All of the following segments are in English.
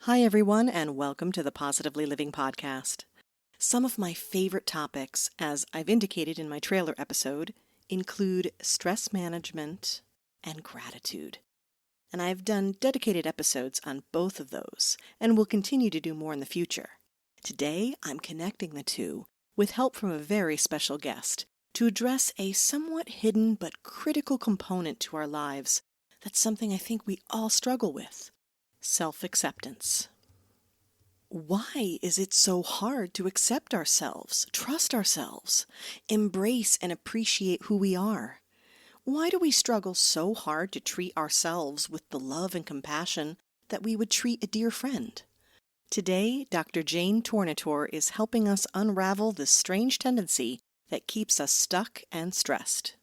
Hi, everyone, and welcome to the Positively Living Podcast. Some of my favorite topics, as I've indicated in my trailer episode, include stress management and gratitude. And I've done dedicated episodes on both of those, and will continue to do more in the future. Today, I'm connecting the two with help from a very special guest to address a somewhat hidden but critical component to our lives that's something I think we all struggle with: self-acceptance. Why is it so hard to accept ourselves, trust ourselves, embrace and appreciate who we are? Why do we struggle so hard to treat ourselves with the love and compassion that we would treat a dear friend? Today, Dr. Jane Tornatore is helping us unravel this strange tendency that keeps us stuck and stressed.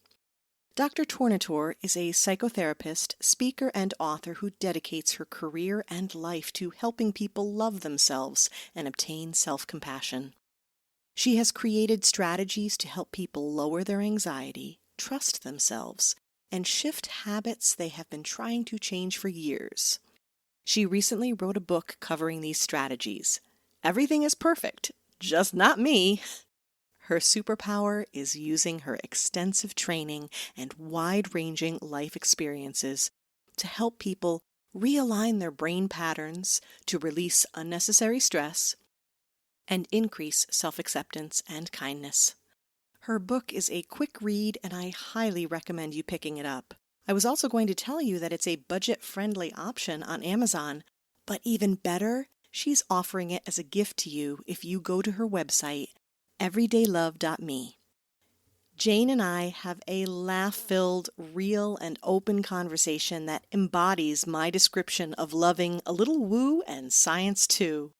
Dr. Tornatore is a psychotherapist, speaker, and author who dedicates her career and life to helping people love themselves and obtain self-compassion. She has created strategies to help people lower their anxiety, trust themselves, and shift habits they have been trying to change for years. She recently wrote a book covering these strategies. Everything is perfect, just not me. Her superpower is using her extensive training and wide-ranging life experiences to help people realign their brain patterns to release unnecessary stress and increase self-acceptance and kindness. Her book is a quick read, and I highly recommend you picking it up. I was also going to tell you that it's a budget-friendly option on Amazon, but even better, she's offering it as a gift to you if you go to her website, everydaylove.me. Jane and I have a laugh-filled, real, and open conversation that embodies my description of loving a little woo and science too.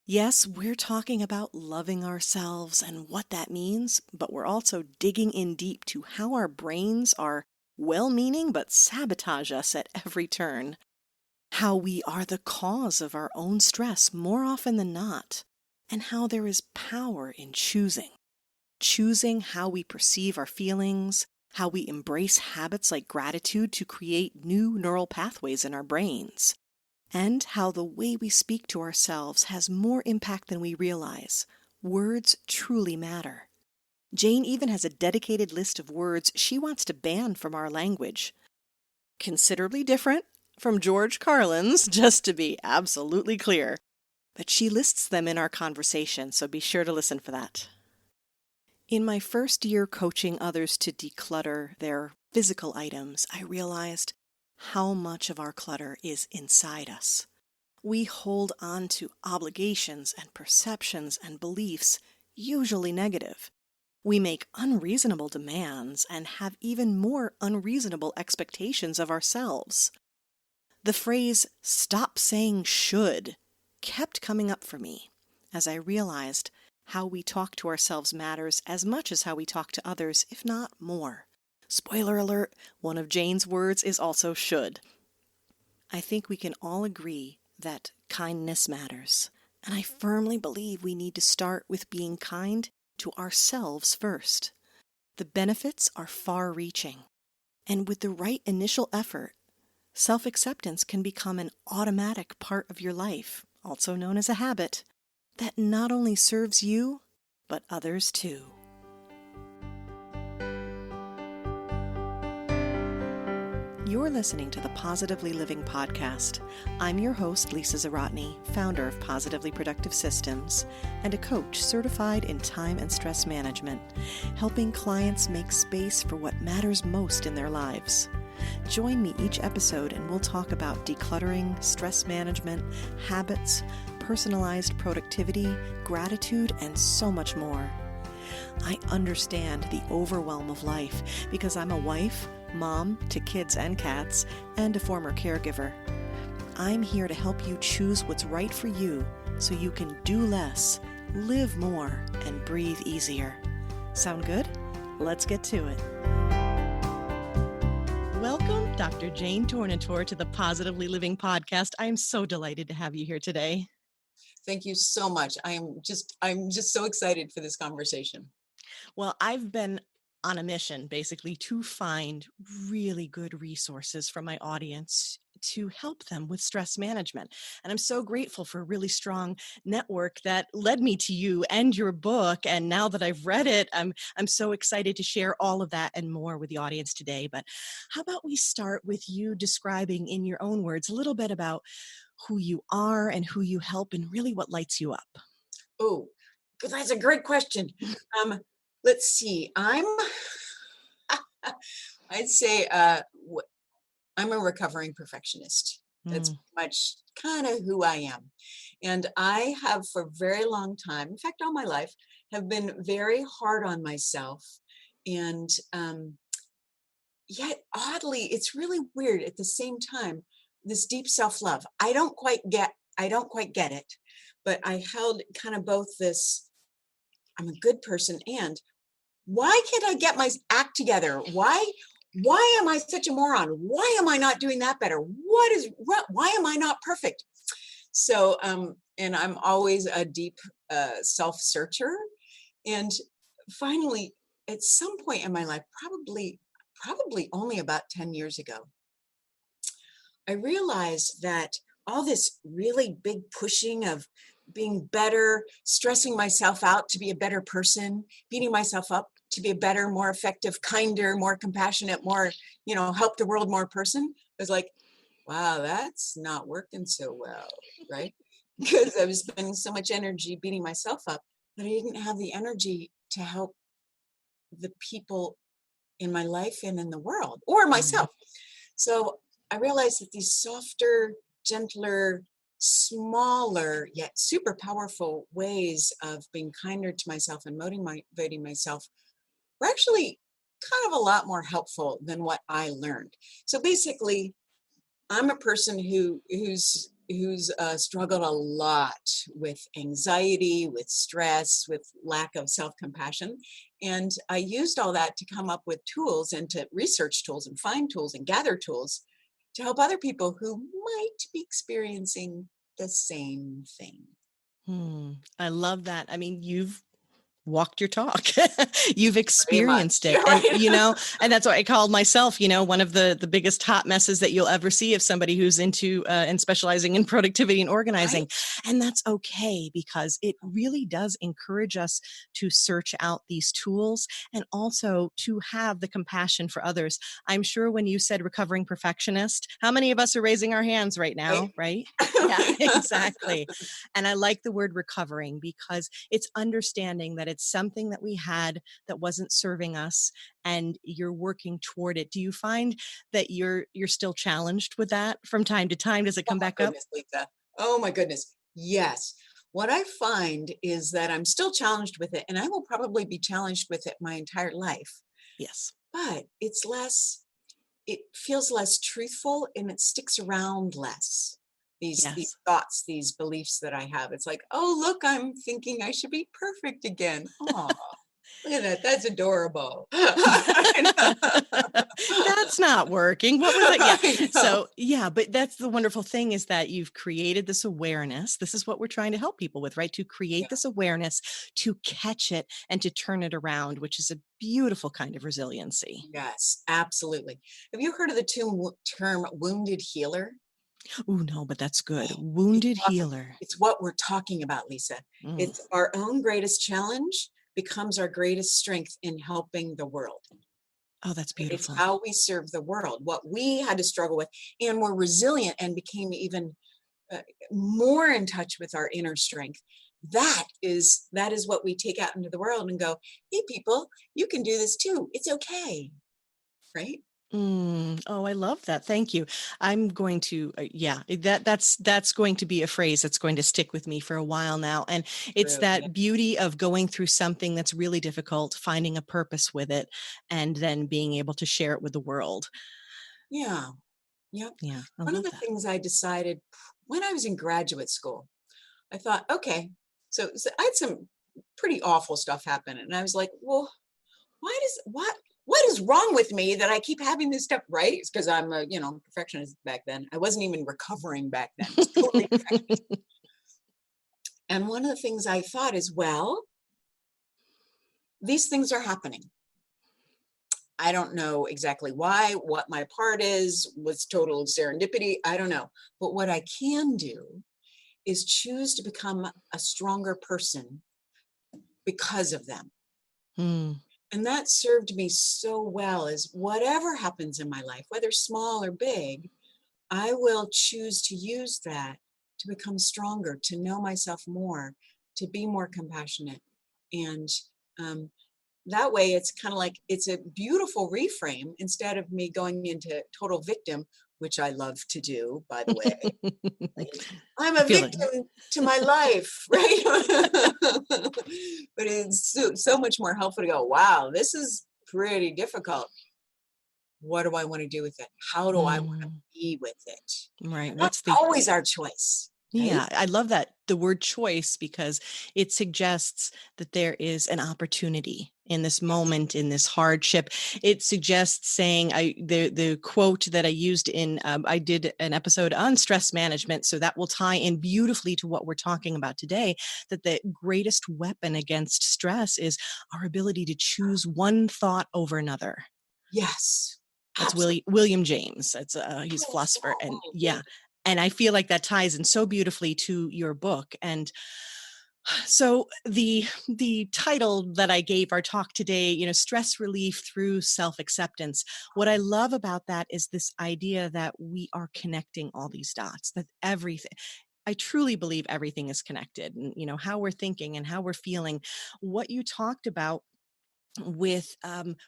Yes, we're talking about loving ourselves and what that means, but we're also digging in deep to how our brains are well-meaning but sabotage us at every turn. How we are the cause of our own stress more often than not, and how there is power in choosing how we perceive our feelings, how we embrace habits like gratitude to create new neural pathways in our brains, and how the way we speak to ourselves has more impact than we realize. Words truly matter. Jane even has a dedicated list of words she wants to ban from our language. Considerably different from George Carlin's, just to be absolutely clear. But she lists them in our conversation, so be sure to listen for that. In my first year coaching others to declutter their physical items, I realized how much of our clutter is inside us. We hold on to obligations and perceptions and beliefs, usually negative. We make unreasonable demands and have even more unreasonable expectations of ourselves. The phrase, "stop saying should," kept coming up for me as I realized how we talk to ourselves matters as much as how we talk to others, if not more. Spoiler alert, one of Jane's words is also should. I think we can all agree that kindness matters, and I firmly believe we need to start with being kind to ourselves first. The benefits are far-reaching, and with the right initial effort, self-acceptance can become an automatic part of your life, also known as a habit, that not only serves you, but others too. You're listening to the Positively Living Podcast. I'm your host, Lisa Zaratny, founder of Positively Productive Systems, and a coach certified in time and stress management, helping clients make space for what matters most in their lives. Join me each episode and we'll talk about decluttering, stress management, habits, personalized productivity, gratitude, and so much more. I understand the overwhelm of life because I'm a wife, mom to kids and cats, and a former caregiver. I'm here to help you choose what's right for you so you can do less, live more, and breathe easier. Sound good? Let's get to it. Welcome, Dr. Jane Tornatore, to the Positively Living Podcast. I'm so delighted to have you here today. Thank you so much. I'm just so excited for this conversation. Well, I've been on a mission basically to find really good resources for my audience to help them with stress management. And I'm so grateful for a really strong network that led me to you and your book. And now that I've read it, I'm so excited to share all of that and more with the audience today. But how about we start with you describing in your own words a little bit about who you are and who you help and really what lights you up? Oh, that's a great question. Let's see. I'd say I'm a recovering perfectionist. That's Mm, much kind of who I am. And I have for a very long time, in fact, all my life, have been very hard on myself. And yet, oddly, it's really weird at the same time, this deep self-love. I don't quite get it, but I held kind of both this, I'm a good person, and why can't I get my act together? Why am I such a moron? Why am I not doing that better? Why am I not perfect? So, and I'm always a deep self-searcher. And finally, at some point in my life, probably only about 10 years ago, I realized that all this really big pushing of being better, stressing myself out to be a better person, beating myself up to be a better, more effective, kinder, more compassionate, more, help the world more person, I was like, wow, that's not working so well, right? Because I was spending so much energy beating myself up that I didn't have the energy to help the people in my life and in the world or mm, myself. So I realized that these softer, gentler, smaller, yet super powerful ways of being kinder to myself and motivating myself were actually kind of a lot more helpful than what I learned. So basically, I'm a person who's struggled a lot with anxiety, with stress, with lack of self-compassion, and I used all that to come up with tools and to research tools and find tools and gather tools to help other people who might be experiencing the same thing. I love that. I mean, you've walked your talk. You've Pretty much, experienced it. And, right? and that's what I called myself, one of the biggest hot messes that you'll ever see of somebody who's into and specializing in productivity and Right? organizing. And that's okay because it really does encourage us to search out these tools and also to have the compassion for others. I'm sure when you said recovering perfectionist, how many of us are raising our hands right Right? now, right? Yeah, exactly. And I like the word recovering because it's understanding that it's something that we had that wasn't serving us and you're working toward it. Do you find that you're still challenged with that from time to time? Does it Oh come my back up? goodness, Lisa. Oh my goodness. Yes. What I find is that I'm still challenged with it, and I will probably be challenged with it my entire life, Yes. but it feels less truthful and it sticks around less. These Yes. thoughts, these beliefs that I have. It's like, oh, look, I'm thinking I should be perfect again. Oh, look at that. That's adorable. That's not working. What was that? Yeah. I know. So, yeah, but that's the wonderful thing is that you've created this awareness. This is what we're trying to help people with, right? To create Yeah. this awareness, to catch it and to turn it around, which is a beautiful kind of resiliency. Yes, absolutely. Have you heard of the term wounded healer? Oh, no, but that's good. Oh, it's Wounded awesome. healer. It's what we're talking about, Lisa. Mm. It's our own greatest challenge becomes our greatest strength in helping the world. Oh, that's It's beautiful. how we serve the world, what we had to struggle with, and we're resilient and became even uh, more in touch with our inner strength. That is what we take out into the world and go, hey, people, you can do this too. It's okay, right? Oh, I love that. Thank you. I'm going to, yeah, that's going to be a phrase that's going to stick with me for a while now. And it's True. Yeah. that beauty of going through something that's really difficult, finding a purpose with it, and then being able to share it with the world. Yeah. Yep. Yeah, I One of love the that. things I decided when I was in graduate school, I thought, okay, so I had some pretty awful stuff happen, and I was like, well, what is wrong with me that I keep having this stuff right? It's because I'm a perfectionist back then. I wasn't even recovering back then. I was totally perfectionist. And one of the things I thought is, well, these things are happening. I don't know exactly why, what my part is, was total serendipity. I don't know. But what I can do is choose to become a stronger person because of them. Hmm. And that served me so well, as whatever happens in my life, whether small or big, I will choose to use that to become stronger, to know myself more, to be more compassionate. And um, that way, it's kind of like, it's a beautiful reframe instead of me going into total victim, which I love to do, by the way. Like, I'm I a feel like victim to my life, right? But it's so much more helpful to go, wow, this is pretty difficult. What do I want to do with it? How do I want to mm, be with it? right. And that's What's the always our choice, right? Yeah, I love that the word choice because it suggests that there is an opportunity in this Yes. moment, in this hardship. It suggests saying, the quote that I used in I did an episode on stress management, so that will tie in beautifully to what we're talking about today. That the greatest weapon against stress is our ability to choose one thought over another. Yes. That's Absolutely. William James. That's he's a Oh, philosopher, and William yeah, James. and I feel like that ties in so beautifully to your book. And so the title that I gave our talk today, stress relief through self-acceptance. What I love about that is this idea that we are connecting all these dots, that everything, I truly believe everything is connected, and how we're thinking and how we're feeling. What you talked about with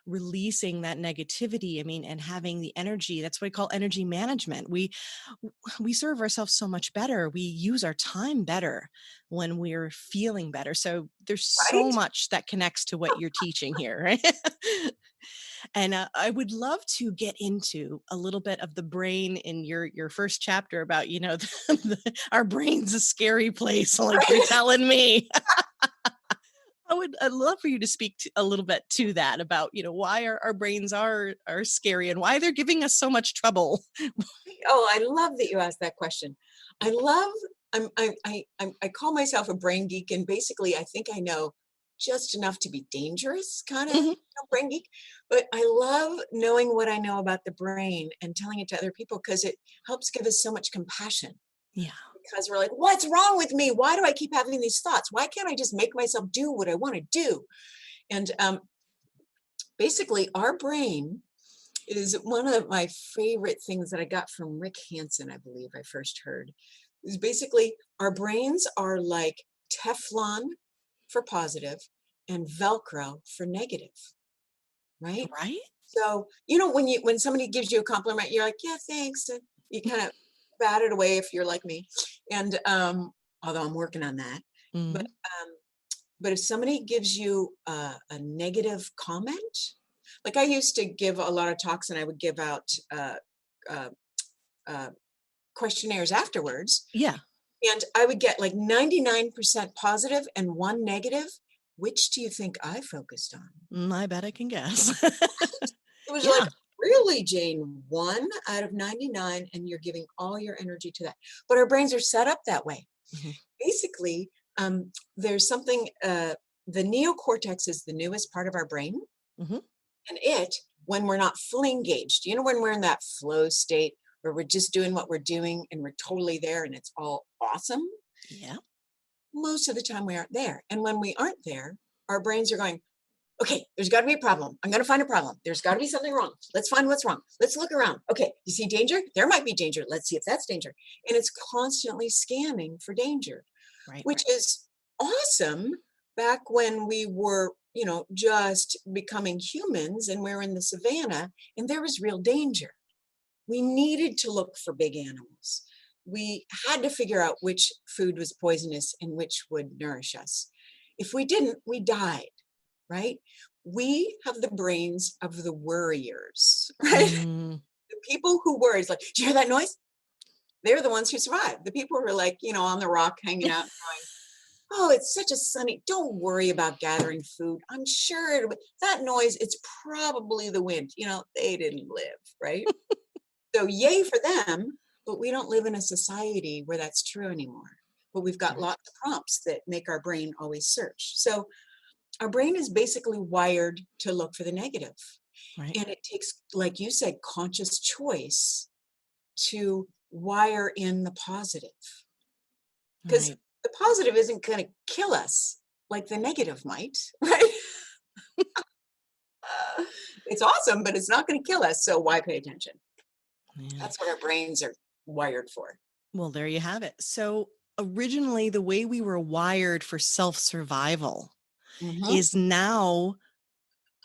releasing that negativity, I mean, and having the energy, that's what I call energy management. We serve ourselves so much better, we use our time better when we're feeling better. So there's so Right? much that connects to what you're teaching here, right? And I would love to get into a little bit of the brain in your first chapter about, our brain's a scary place, like you're Right? telling me. I'd love for you to speak a little bit to that about, why our brains are scary and why they're giving us so much trouble. Oh, I love that you asked that question. I love, I call myself a brain geek, and basically I think I know just enough to be dangerous, kind of, Mhm. brain geek. But I love knowing what I know about the brain and telling it to other people, because it helps give us so much compassion. Yeah. Because we're like, what's wrong with me? Why do I keep having these thoughts? Why can't I just make myself do what I want to do? And basically, our brain is one of my favorite things that I got from Rick Hansen, I believe I first heard. Is basically, our brains are like Teflon for positive and Velcro for negative, right? Right? So, when somebody gives you a compliment, you're like, yeah, thanks. And you kind of bat it away if you're like me. And although I'm working on that. But Mhm. but if somebody gives you a negative comment, like I used to give a lot of talks, and I would give out uh, uh, questionnaires afterwards, Yeah. and I would get like 99% positive and one negative. Which do you think I focused on? I bet I can guess. It was like, Yeah. really, Jane, 1 out of 99, and you're giving all your energy to that. But our brains are set up that way. Mhm. Basically, there's something, the neocortex is the newest part of our brain. Mhm. And when we're not fully engaged, when we're in that flow state where we're just doing what we're doing and we're totally there and it's all awesome, Yeah. most of the time we aren't there. And when we aren't there, our brains are going, okay, there's got to be a problem. I'm going to find a problem. There's got to be something wrong. Let's find what's wrong. Let's look around. Okay, you see danger? There might be danger. Let's see if that's danger. And it's constantly scanning for danger, Right. which is awesome back when we were, just becoming humans and we were in the savannah and there was real danger. We needed to look for big animals. We had to figure out which food was poisonous and which would nourish us. If we didn't, we died, right? We have the brains of the worriers, right? Mm. The people who worry is like, do you hear that noise? They're the ones who survive. The people who are like, on the rock hanging out going, oh, it's such a sunny, don't worry about gathering food. I'm sure that noise, it's probably the wind. They didn't live, right? So yay for them, but we don't live in a society where that's true anymore. But we've got Right. lots of prompts that make our brain always search. So our brain is basically wired to look for the negative. Right. And it takes, like you said, conscious choice to wire in the positive. Because Right. the positive isn't going to kill us like the negative might, right? It's awesome, but it's not going to kill us. So why pay attention? Yeah. That's what our brains are wired for. Well, there you have it. So originally, the way we were wired for self-survival Hmm. is now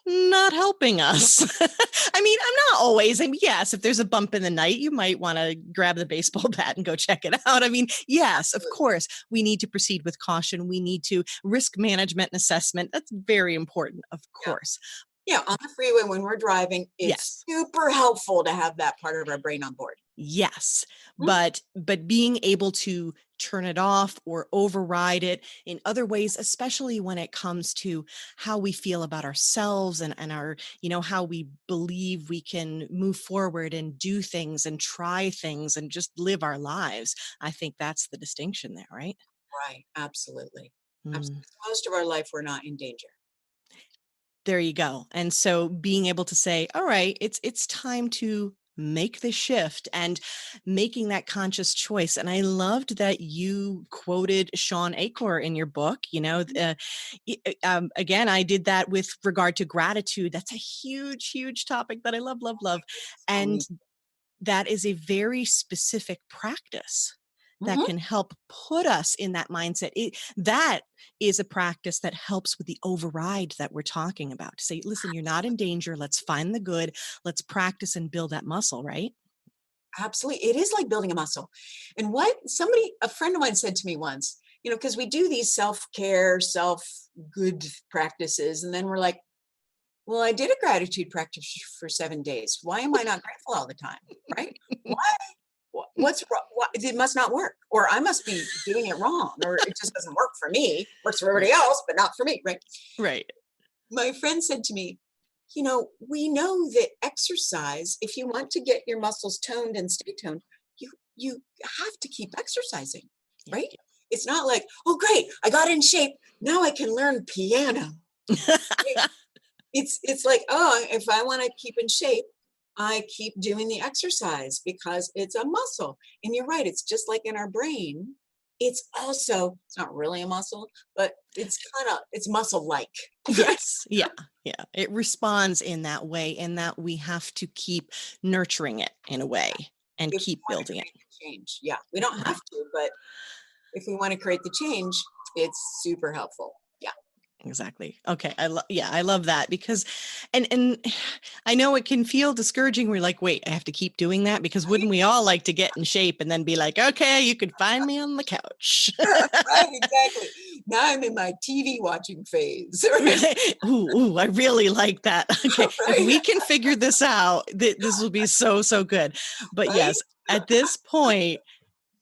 not helping us. I mean, I'm not always. I mean, yes, if there's a bump in the night, you might want to grab the baseball bat and go check it out. I mean, yes, of Absolutely. course, we need to proceed with caution. We need to risk management and assessment. That's very important, of Yeah. course. Yeah. On the freeway when we're driving, it's Yes. super helpful to have that part of our brain on board. Yes, Mhm. but being able to turn it off or override it in other ways, especially when it comes to how we feel about ourselves and our, how we believe we can move forward and do things and try things and just live our lives. I think that's the distinction there, right? Right. Absolutely. Mm. Absolutely. Most of our life, we're not in danger. There you go. And so being able to say, all right, it's time to make the shift and making that conscious choice. And I loved that you quoted Sean Acor in your book. Again, I did that with regard to gratitude. That's a huge, huge topic that I love, love, love. So And neat. that is a very specific practice that Mhm. can help put us in that mindset. That is a practice that helps with the override that we're talking about. To say, listen, you're not in danger. Let's find the good. Let's practice and build that muscle, right? Absolutely. It is like building a muscle. And a friend of mine said to me once, because we do these self-care, self-good practices, and then we're like, well, I did a gratitude practice for 7 days. Why am I not grateful all the time? Right? Why? What's wrong? It must not work, or I must be doing it wrong, or it just doesn't work for me. Works for Right. everybody else, but not for me. Right? Right. My friend said to me, we know that exercise, if you want to get your muscles toned and stay toned, you have to keep exercising, Yeah. right? It's not like, oh great, I got in shape. Now I can learn piano. Right? It's like, oh, if I want to keep in shape, I keep doing the exercise because it's a muscle. And you're right, it's just like in our brain. It's not really a muscle, but it's muscle like. Yes. Yeah. Yeah. It responds in that way, and that we have to keep nurturing it in a way and If we keep want to building it. create the change. Yeah, we don't have Right. to, but if we want to create the change, it's super helpful. Yeah. Exactly. Okay. I love that because and I know it can feel discouraging. We're like, wait, I have to keep doing that because wouldn't we all like to get in shape and then be like, okay, you can find me on the couch. Right, exactly. Now I'm in my TV watching phase. Right. Right. Ooh, I really like that. Okay. If Right. we can figure this out, this will be so, so good. But Right. yes, at this point,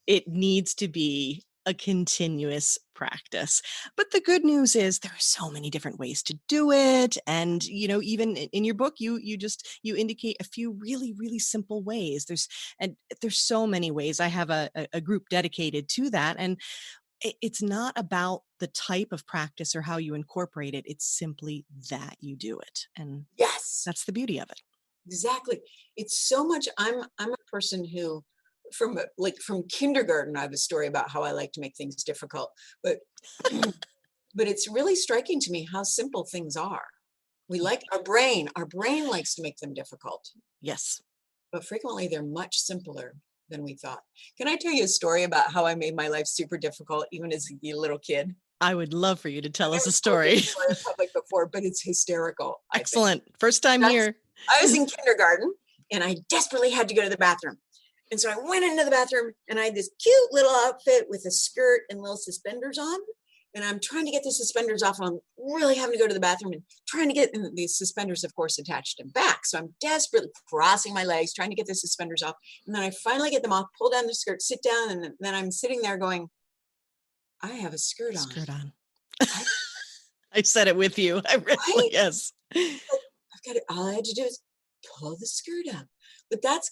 it needs to be a continuous practice. But the good news is there are so many different ways to do it. And, even in your book, you indicate a few really, really simple ways. There's so many ways. I have a group dedicated to that. And it's not about the type of practice or how you incorporate it. It's simply that you do it. And Yes. that's the beauty of it. Exactly. It's so much. I'm a person who, from kindergarten, I have a story about how I like to make things difficult, but but it's really striking to me how simple things are. We Yeah. like our brain likes to make them difficult, Yes. but frequently they're much simpler than we thought. Can I tell you a story about how I made my life super difficult even as a little kid? I would love for you to I've tell us never a told this story. story in public before, but it's hysterical, I think. Excellent. First time I was here. I was in kindergarten and I desperately had to go to the bathroom. And so I went into the bathroom and I had this cute little outfit with a skirt and little suspenders on. And I'm trying to get the suspenders off. And I'm really having to go to the bathroom and trying to get these suspenders, of course, attached and back. So I'm desperately crossing my legs, trying to get the suspenders off. And then I finally get them off, pull down the skirt, sit down. And then I'm sitting there going, I have a skirt on. Skirt on. I, I said it with you. I really, right? yes. Like, I've got it. All I had to do is pull the skirt up. But that's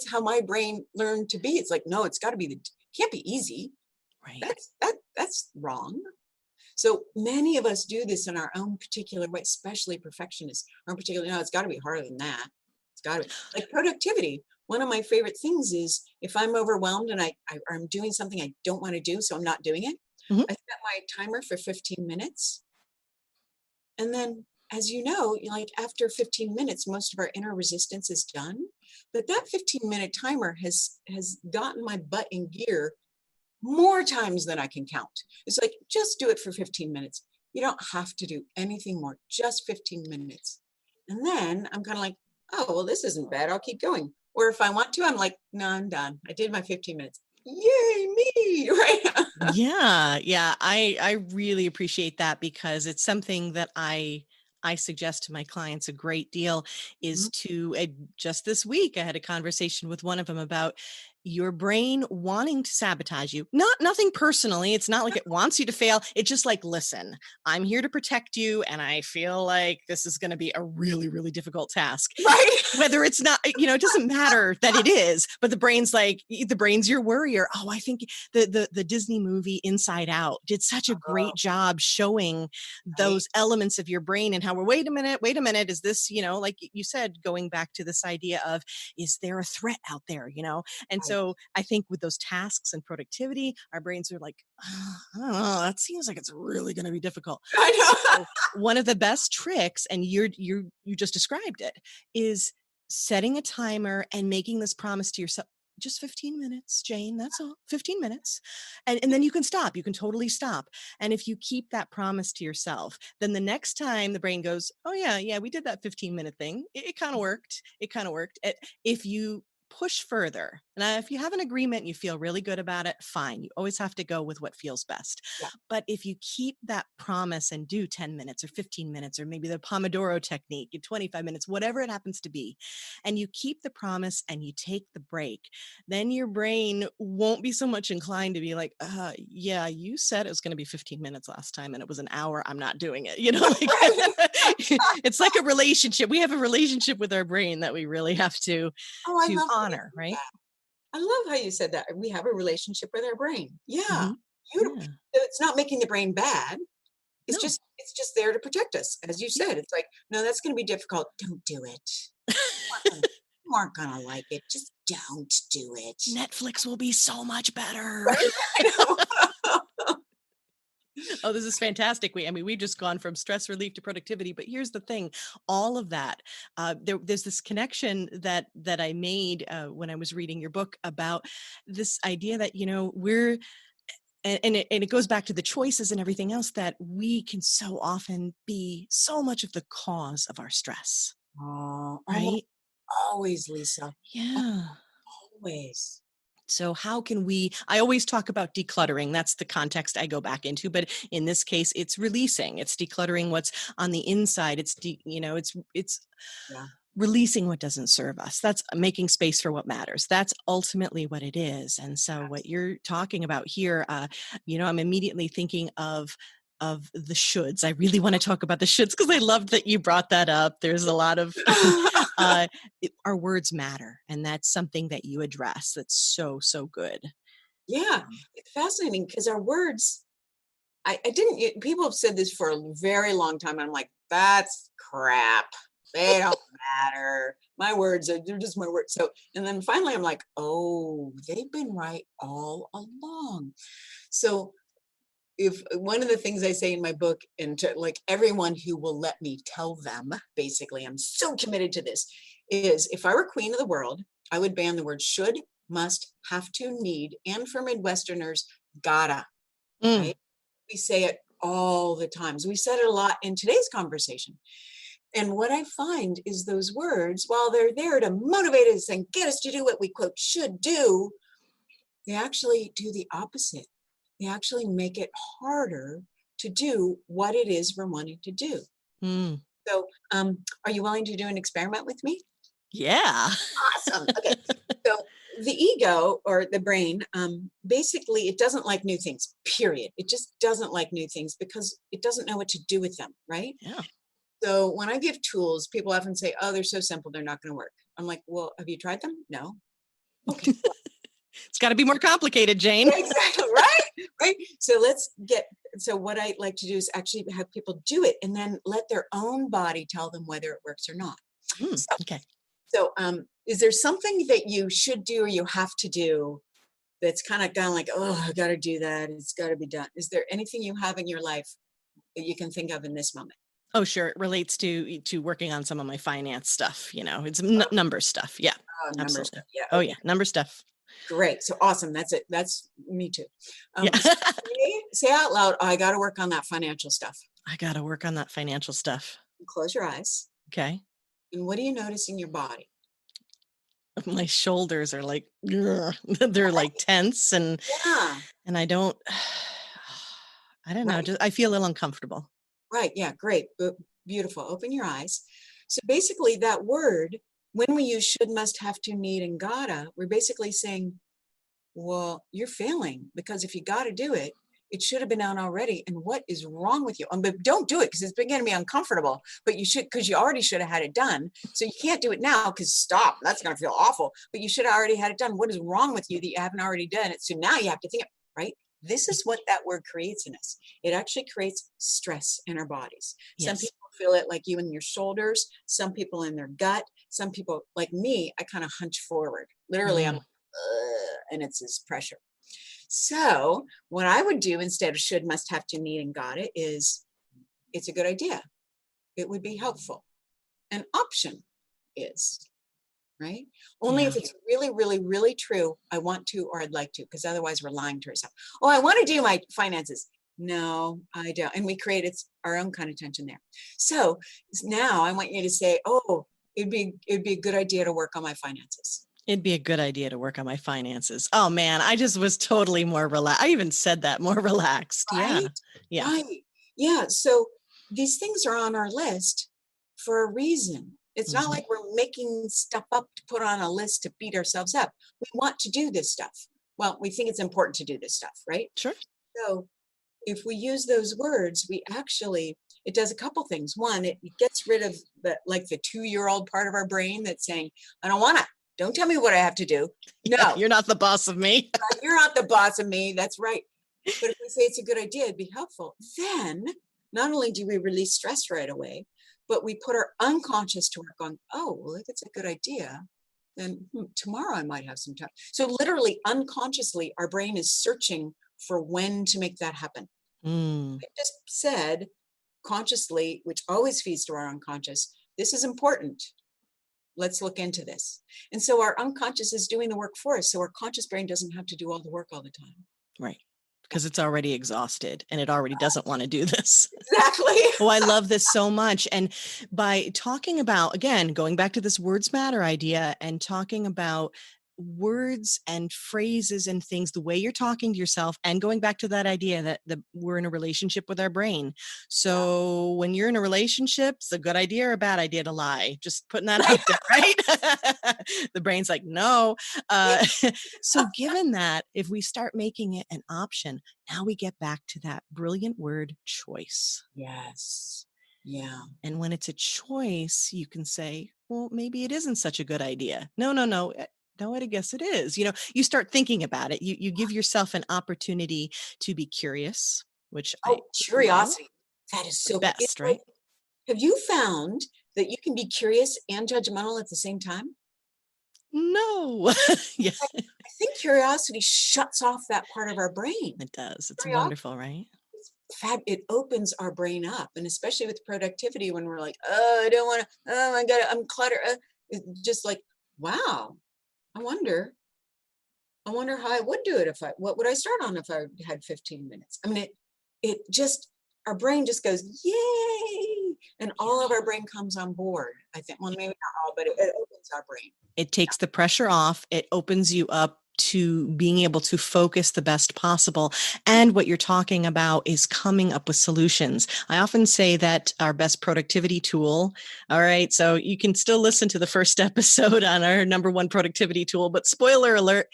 how my brain learned to be. It's like, no, it's got to be can't be easy. Right. That's wrong. So many of us do this in our own particular way, especially perfectionists. Our particular, no, it's got to be harder than that. It's got to be like productivity. One of my favorite things is if I'm overwhelmed and I'm doing something I don't want to do, so I'm not doing it. Mhm. I set my timer for 15 minutes. And then, as you know, like after 15 minutes, most of our inner resistance is done. But that 15-minute timer has gotten my butt in gear more times than I can count. It's like, just do it for 15 minutes. You don't have to do anything more, just 15 minutes. And then I'm kind of like, oh, well, this isn't bad. I'll keep going. Or if I want to, I'm like, no, I'm done. I did my 15 minutes. Yay, me, right? Yeah, yeah. I really appreciate that because it's something that I suggest to my clients a great deal is to just this week I had a conversation with one of them about your brain wanting to sabotage you. Nothing personally. It's not like it wants you to fail. It's just like, listen, I'm here to protect you and I feel like this is going to be a really, really difficult task. Right. Whether it's not, it doesn't matter that it is, but the brain's your worrier. Oh, I think the Disney movie Inside Out did such a great job showing Right. those elements of your brain and how we're, wait a minute, is this, like you said, going back to this idea of, is there a threat out there, And Right. so I think with those tasks and productivity, our brains are like, I don't know, that seems like it's really going to be difficult. I know. So one of the best tricks, and you just described it, is setting a timer and making this promise to yourself, just 15 minutes, Jane, that's all, 15 minutes. And then you can stop, you can totally stop. And if you keep that promise to yourself, then the next time the brain goes, oh yeah, we did that 15-minute thing. It kind of worked. It kind of worked. If you push further. Now, if you have an agreement and you feel really good about it, fine. You always have to go with what feels best. Yeah. But if you keep that promise and do 10 minutes or 15 minutes, or maybe the Pomodoro technique, 25 minutes, whatever it happens to be, and you keep the promise and you take the break, then your brain won't be so much inclined to be like, yeah, you said it was going to be 15 minutes last time and it was an hour. I'm not doing it. It's like a relationship. We have a relationship with our brain that we really have to Oh, I love honor, right? that. I love how you said that. We have a relationship with our brain. Yeah. Mm-hmm. Beautiful. Yeah. So it's not making the brain bad. It's No. just there to protect us. As you Yeah. said, it's like, no, that's going to be difficult. Don't do it. You aren't gonna like it. Just don't do it. Netflix will be so much better. Right? I know. Oh, this is fantastic. We've just gone from stress relief to productivity, but here's the thing, all of that, there's this connection that I made when I was reading your book about this idea that, we're, and it goes back to the choices and everything else, that we can so often be so much of the cause of our stress, Oh, almost right? always, Lisa. Yeah. Always. So how can I always talk about decluttering. That's the context I go back into, but in this case, it's releasing, it's decluttering what's on the inside. It's Yeah. releasing what doesn't serve us. That's making space for what matters. That's ultimately what it is. And so what you're talking about here, I'm immediately thinking of the shoulds. I really want to talk about the shoulds because I love that you brought that up. There's a lot of our words matter, and that's something that you address. That's so, so good. Yeah. It's fascinating because our words, I didn't, people have said this for a very long time. I'm like, that's crap. They don't matter. My words they're just my words. So, and then finally I'm like, oh, they've been right all along. So if one of the things I say in my book, and to like everyone who will let me tell them, basically, I'm so committed to this, is if I were queen of the world, I would ban the word should, must, have to, need, and for Midwesterners, gotta, Mm. right? We say it all the times. We said it a lot in today's conversation. And what I find is those words, while they're there to motivate us and get us to do what we quote should do, they actually do the opposite. They actually make it harder to do what it is we're wanting to do. Mm. So, are you willing to do an experiment with me? Yeah. Awesome. Okay. So, the ego or the brain, basically, it doesn't like new things, period. It just doesn't like new things because it doesn't know what to do with them, right? Yeah. So, when I give tools, people often say, oh, they're so simple, they're not going to work. I'm like, well, have you tried them? No. Okay. It's got to be more complicated, Jane. Exactly, right? Right. So let's get so what I like to do is actually have people do it and then let their own body tell them whether it works or not. So, Okay. is there something that you should do or you have to do that's kind of gone like, oh, I got to do that. It's got to be done. Is there anything you have in your life that you can think of in this moment? Oh, sure. It relates to working on some of my finance stuff. It's Oh, number stuff. Yeah, number stuff. absolutely. Yeah. Oh Okay. yeah, number stuff. Great. So awesome. That's it. That's me too. Yeah. So say out loud, oh, I got to work on that financial stuff. I got to work on that financial stuff. Close your eyes. Okay. And what do you notice in your body? My shoulders are like, they're like tense Yeah. and I don't, I don't know. Right. Just, I feel a little uncomfortable. Right. Yeah. Great. Beautiful. Open your eyes. So basically, that word, when we use should, must, have to, need, and gotta, we're basically saying, well, you're failing because if you got to do it, it should have been out already. And what is wrong with you? But don't do it because it's beginning to be uncomfortable. But you should, because you already should have had it done. So you can't do it now because stop. That's going to feel awful. But you should have already had it done. What is wrong with you that you haven't already done it? So now you have to think, right? This is what that word creates in us. It actually creates stress in our bodies. Some Yes. people feel it like you in your shoulders, some people in their gut, some people like me, I kind of hunch forward. Literally, I'm Mm. and it's this pressure. So what I would do instead of should, must, have to, need, and got it is it's a good idea. It would be helpful. An option is, right? Only Yeah. if it's really, really, really true, I want to or I'd like to, because otherwise we're lying to ourselves. Oh, I want to do my finances. No, I don't. And we create our own kind of tension there. So now I want you to say, oh, it'd be a good idea to work on my finances. It'd be a good idea to work on my finances. Oh man, I just was totally more relaxed. I even said that, more relaxed. Yeah. Right? Yeah. Right. Yeah. So these things are on our list for a reason. It's not Hmm. like we're making stuff up to put on a list to beat ourselves up. We want to do this stuff. Well, we think it's important to do this stuff, right? Sure. So if we use those words, it does a couple things. One, it gets rid of the 2-year-old part of our brain that's saying, I don't want to. Don't tell me what I have to do. Yeah, No, you're not the boss of me. you're not the boss of me. That's right. But if we say it's a good idea, it'd be helpful. Then not only do we release stress right away, but we put our unconscious to work on, oh, well, if it's a good idea, then tomorrow I might have some time. So literally unconsciously, our brain is searching for when to make that happen. Mm. I just said consciously, which always feeds to our unconscious, this is important. Let's look into this. And so our unconscious is doing the work for us. So our conscious brain doesn't have to do all the work all the time. Right. Because it's already exhausted and it already doesn't want to do this. Exactly. Oh, I love this so much. And by talking about, again, going back to this words matter idea and talking about words and phrases and things, the way you're talking to yourself, and going back to that idea that we're in a relationship with our brain. So when you're in a relationship, it's a good idea or a bad idea to lie. Just putting that out there, right? The brain's like, no. So given that, if we start making it an option, now we get back to that brilliant word choice. Yes. Yeah. And when it's a choice, you can say, well, maybe it isn't such a good idea. No. No, I guess it is. You start thinking about it. You give yourself an opportunity to be curious, which I Oh, love. curiosity. That is so Best, right? have you found that you can be curious and judgmental at the same time? No. Yeah, I think curiosity shuts off that part of our brain. it does. It's Curiosity, wonderful, right? it opens our brain up. And especially with productivity, when we're like, oh, I don't want to, oh, I got to, I'm cluttered. It's just like, wow, I wonder how I would do it what would I start on if I had 15 minutes? I mean, it just, our brain just goes, yay. And all of our brain comes on board. I think, well, maybe not all, but it opens our brain. It takes the pressure off. It opens you up to being able to focus the best possible. And what you're talking about is coming up with solutions. I often say that our best productivity tool, all right, so you can still listen to the first episode on our number one productivity tool, but spoiler alert,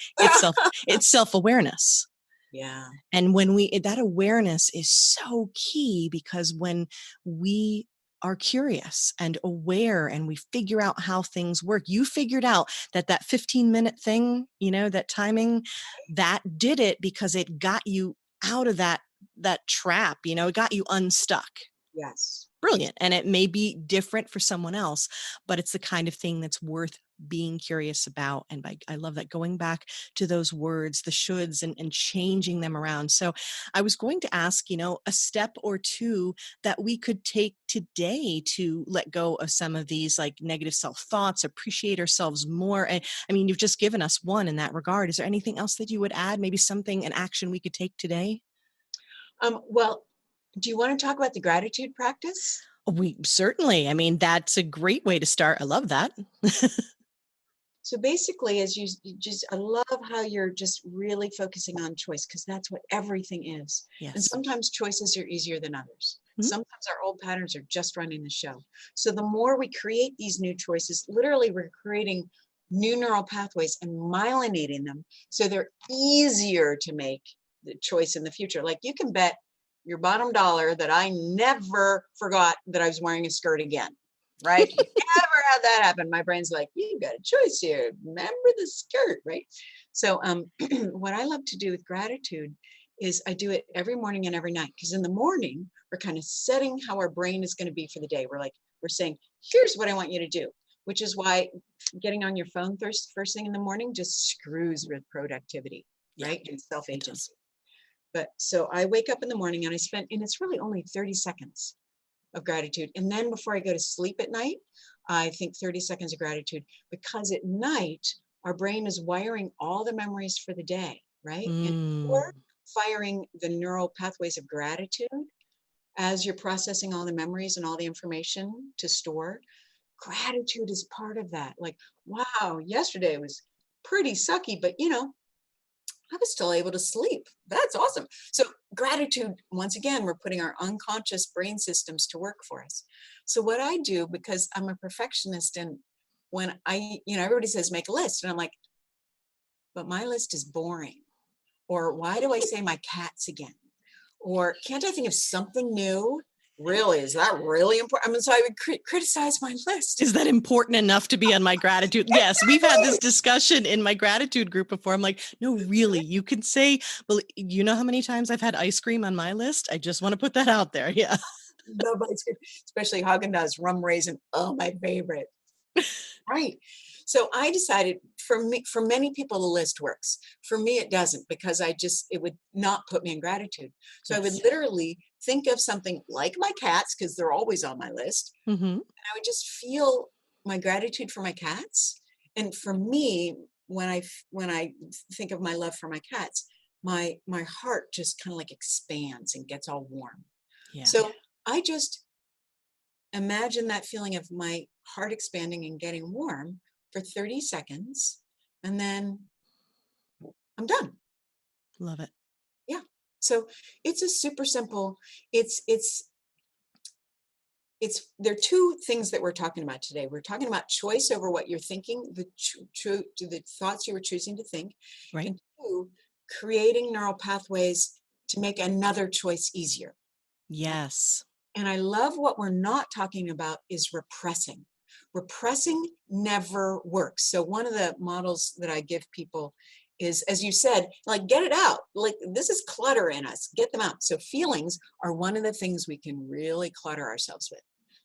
it's self-awareness. Yeah. And when that awareness is so key, because when we are curious and aware and we figure out how things work, you figured out that 15-minute thing, that timing, that did it because it got you out of that that trap, it got you unstuck. Yes. Brilliant. And it may be different for someone else, but it's the kind of thing that's worth being curious about. And I love that, going back to those words, the shoulds, and changing them around. So I was going to ask, a step or two that we could take today to let go of some of these like negative self-thoughts, appreciate ourselves more. And I mean, you've just given us one in that regard. Is there anything else that you would add? Maybe something, an action we could take today? Well, do you want to talk about the gratitude practice? We certainly, I mean, that's a great way to start. I love that. So basically, as I love how you're just really focusing on choice, because that's what everything is. And Yes. sometimes choices are easier than others. Mhm. Sometimes our old patterns are just running the show. So the more we create these new choices, literally we're creating new neural pathways and myelinating them so they're easier to make the choice in the future. Like you can bet your bottom dollar that I never forgot that I was wearing a skirt again. Right? Never had that happen. My brain's like, you got a choice here. Remember the skirt, right? So what I love to do with gratitude is I do it every morning and every night. Because in the morning, we're kind of setting how our brain is going to be for the day. We're saying, here's what I want you to do, which is why getting on your phone first thing in the morning just screws with productivity, right? And self-agency. But so I wake up in the morning and and it's really only 30 seconds of gratitude. And then before I go to sleep at night, I think 30 seconds of gratitude, because at night, our brain is wiring all the memories for the day, right? And you're firing the neural pathways of gratitude as you're processing all the memories and all the information to store. Gratitude is part of that. Like, wow, yesterday was pretty sucky, but I was still able to sleep. That's awesome. So gratitude, once again, we're putting our unconscious brain systems to work for us. So what I do, because I'm a perfectionist, and when everybody says make a list, and I'm like, but my list is boring. Or why do I say my cats again? Or can't I think of something new? Really, is that really important? I mean, so I would criticize my list. Is that important enough to be on my gratitude? Yes, we've had this discussion in my gratitude group before. I'm like, no, really, you can say, well, you know how many times I've had ice cream on my list? I just want to put that out there. Yeah. Love ice cream, especially Haagen-Dazs rum raisin. Oh, my favorite. Right. So I decided, for many people, the list works. For me, it doesn't, because it would not put me in gratitude. So I would literally think of something like my cats, because they're always on my list. Mm-hmm. And I would just feel my gratitude for my cats. And for me, when I think of my love for my cats, my heart just kind of like expands and gets all warm. Yeah. So I just imagine that feeling of my heart expanding and getting warm for 30 seconds, and then I'm done. Love it. Yeah. So it's a super simple, there are two things that we're talking about today. We're talking about choice over what you're thinking, the thoughts you were choosing to think, Right. and two, creating neural pathways to make another choice easier. Yes. And I love what we're not talking about is repressing. Repressing never works. So one of the models that I give people is, as you said, like, get it out. Like, this is clutter in us. Get them out. So feelings are one of the things we can really clutter ourselves with.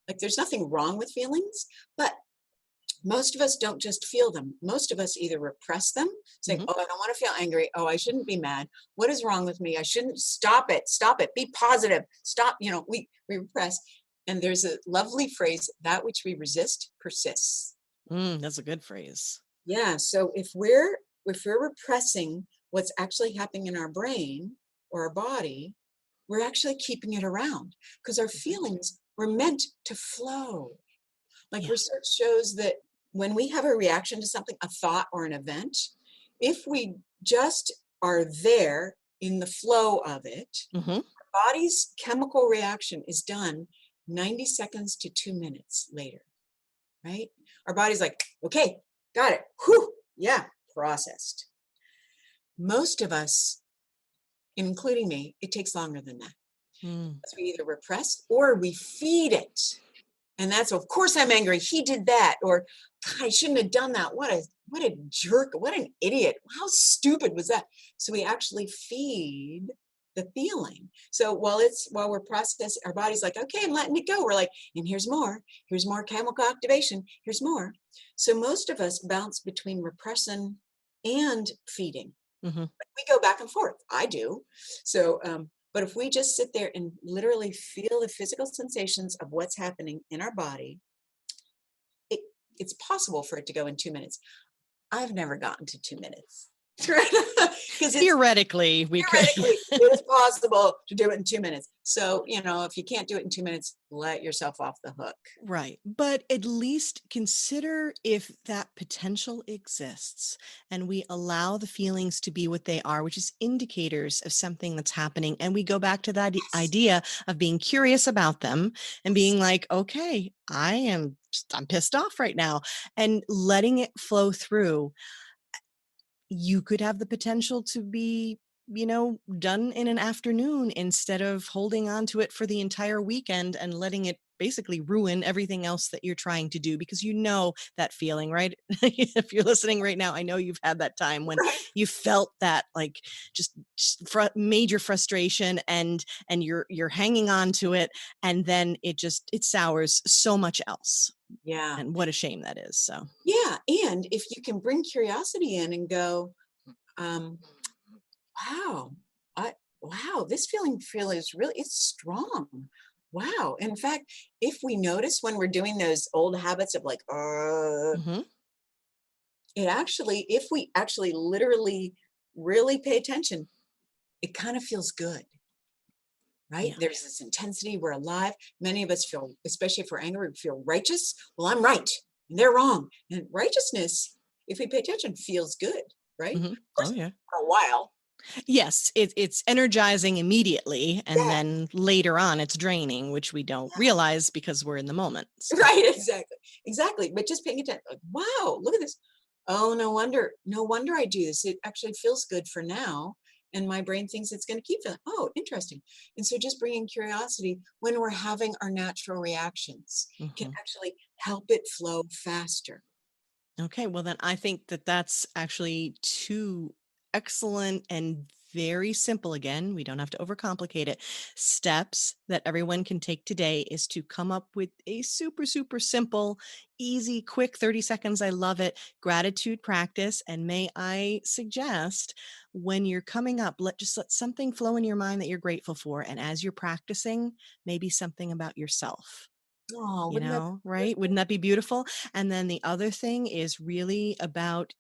Like, there's nothing wrong with feelings, but most of us don't just feel them. Most of us either repress them, saying, oh, I don't want to feel angry. Oh, I shouldn't be mad. What is wrong with me? I shouldn't. Stop it. Stop it. Be positive. Stop. We repress. And there's a lovely phrase, that which we resist persists. That's a good phrase. Yeah. So if we're repressing what's actually happening in our brain or our body, we're actually keeping it around, because our feelings were meant to flow. Like, research shows that when we have a reaction to something, a thought or an event, if we just are there in the flow of it, our body's chemical reaction is done 90 seconds to 2 minutes later, right? Our body's like, okay, got it. Whew, yeah, processed. Most of us, including me, it takes longer than that. So we either repress or we feed it. And that's, of course, I'm angry. He did that. Or, God, I shouldn't have done that. What a jerk. What an idiot. How stupid was that? So we actually feed the feeling. So while we're processing, our body's like, okay, I'm letting it go. We're like, and here's more chemical activation, here's more. So most of us bounce between repression and feeding. Hmm. We go back and forth. I do. So, but if we just sit there and literally feel the physical sensations of what's happening in our body, it, it's possible for it to go in 2 minutes. I've never gotten to 2 minutes. Because it's Theoretically, we could. theoretically it's possible to do it in 2 minutes. So, if you can't do it in 2 minutes, let yourself off the hook. Right. But at least consider if that potential exists and we allow the feelings to be what they are, which is indicators of something that's happening. And we go back to that Yes. idea of being curious about them and being like, okay, I'm pissed off right now, and letting it flow through. You could have the potential to be, done in an afternoon instead of holding on to it for the entire weekend and letting it basically ruin everything else that you're trying to do, because that feeling, right? If you're listening right now, I know you've had that time when Right. you felt that, like, just major frustration, and you're hanging on to it, and then it sours so much else. Yeah. And what a shame that is. So Yeah. And if you can bring curiosity in and go, um, wow, this feel is really, it's strong. Wow. In fact, if we notice when we're doing those old habits of like, mhm. if we actually literally really pay attention, it kind of feels good, right? Yeah. There's this intensity. We're alive. Many of us feel, especially if we're angry, we feel righteous. Well, I'm right and they're wrong. And righteousness, if we pay attention, feels good, right? Mhm. Of Oh course, yeah. for a while. Yes, it's energizing immediately, and Yeah, then later on it's draining, which we don't yeah. realize because we're in the moment. So, Right, exactly. Exactly. But just paying attention, like, wow, look at this. Oh, no wonder I do this. It actually feels good for now. And my brain thinks it's going to keep feeling. Oh, interesting. And so just bringing curiosity when we're having our natural reactions can mhm. actually help it flow faster. Okay, well then I think that that's actually two excellent and very simple, again, we don't have to overcomplicate it, steps that everyone can take today is to come up with a super, super simple, easy, quick 30 seconds. I love it. Gratitude practice. And may I suggest, when you're coming up, let something flow in your mind that you're grateful for. And as you're practicing, maybe something about yourself. Oh, wouldn't that be Right? Wouldn't beautiful? that be beautiful? And then the other thing is really about,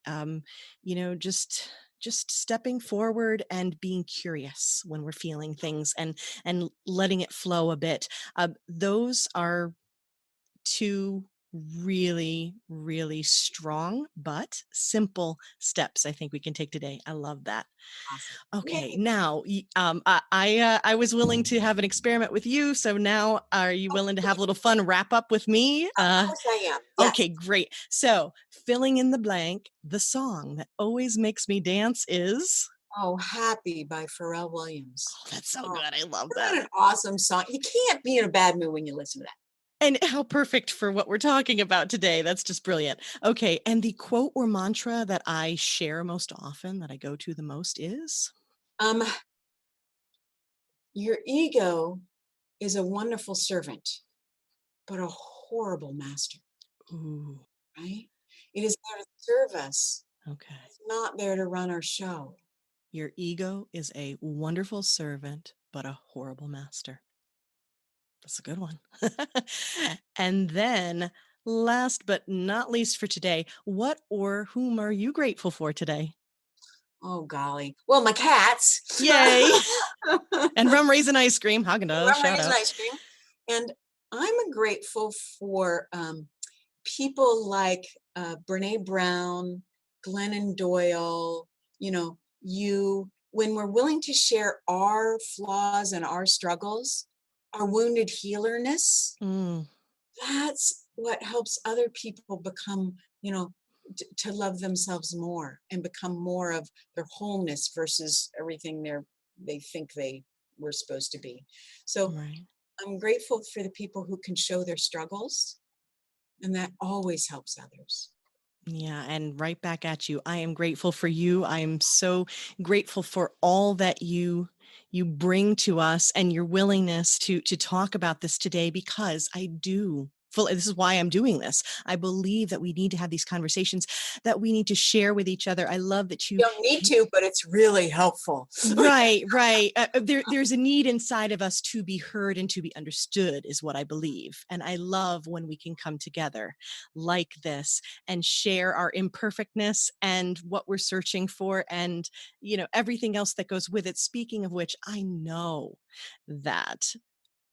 just stepping forward and being curious when we're feeling things, and letting it flow a bit. Those are two really, really strong but simple steps I think we can take today. I love that. Awesome. Okay, Yay. now I was willing to have an experiment with you, so now are you Oh, willing to have great. a little fun wrap up with me? Of course I am. Yes. Okay, great. So filling in the blank, the song that always makes me dance is. Oh, Happy by Pharrell Williams. Oh, that's so Oh, good. I love isn't that. that an awesome song? You can't be in a bad mood when you listen to that. And how perfect for what we're talking about today. That's just brilliant. Okay, and the quote or mantra that I share most often, that I go to the most is. Um, your ego is a wonderful servant, but a horrible master, Ooh, right? It is there to serve us. okay. It's not there to run our show. Your ego is a wonderful servant, but a horrible master. That's a good one. And then, last but not least for today, what or whom are you grateful for today? Oh, golly. Well, my cats. Yay! And rum raisin ice cream, Haagen-Dazs, Rum shout raisin out. ice cream. And I'm grateful for people like Brene Brown, Glennon Doyle, when we're willing to share our flaws and our struggles, our wounded healerness, Mm, that's what helps other people become, to love themselves more and become more of their wholeness versus everything they think they were supposed to be. So right. I'm grateful for the people who can show their struggles, and that always helps others. Yeah, and right back at you. I am grateful for you. I am so grateful for all that you you bring to us and your willingness to talk about this today, because this is why I'm doing this. I believe that we need to have these conversations, that we need to share with each other. I love that You don't need to, but it's really helpful. Right. There's a need inside of us to be heard and to be understood, is what I believe. And I love when we can come together like this and share our imperfectness and what we're searching for, and, everything else that goes with it. Speaking of which, I know that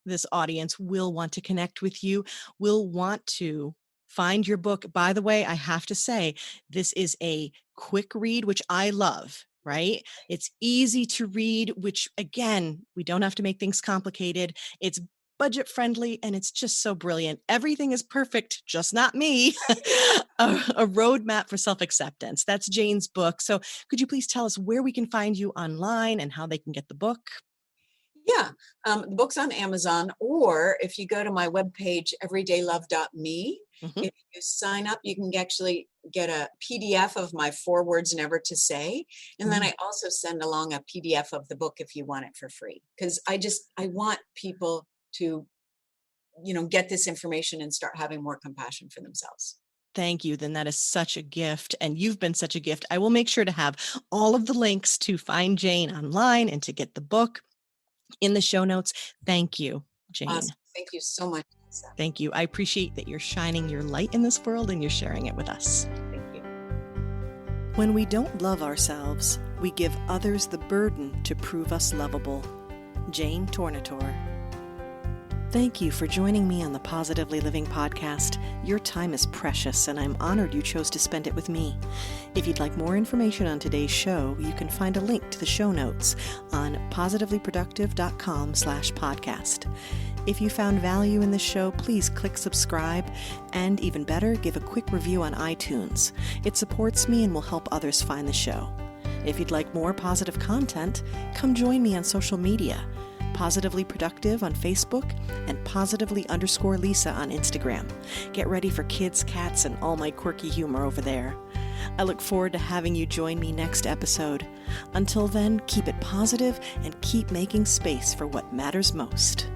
this audience will want to connect with you, will want to find your book. By the way, I have to say, this is a quick read, which I love, right? It's easy to read, which, again, we don't have to make things complicated. It's budget friendly, and it's just so brilliant. Everything is perfect, just not me. A roadmap for self-acceptance. That's Jane's book. So could you please tell us where we can find you online and how they can get the book? Yeah, the book's on Amazon, or if you go to my webpage, everydaylove.me, Mhm. if you sign up, you can actually get a PDF of my 4 words never to say. And then I also send along a PDF of the book if you want it for free. Because I want people to, get this information and start having more compassion for themselves. Thank you. Then that is such a gift. And you've been such a gift. I will make sure to have all of the links to find Jane online and to get the book in the show notes. Thank you, Jane. Awesome. Thank you so much, Lisa. Thank you. I appreciate that you're shining your light in this world and you're sharing it with us. Thank you. When we don't love ourselves, we give others the burden to prove us lovable. Jane Tornatore. Thank you for joining me on the Positively Living podcast. Your time is precious, and I'm honored you chose to spend it with me. If you'd like more information on today's show, you can find a link to the show notes on positivelyproductive.com/podcast. If you found value in this show, please click subscribe, and even better, give a quick review on iTunes. It supports me and will help others find the show. If you'd like more positive content, come join me on social media. Positively Productive on Facebook and positively_Lisa on Instagram. Get ready for kids, cats, and all my quirky humor over there. I look forward to having you join me next episode. Until then, keep it positive and keep making space for what matters most.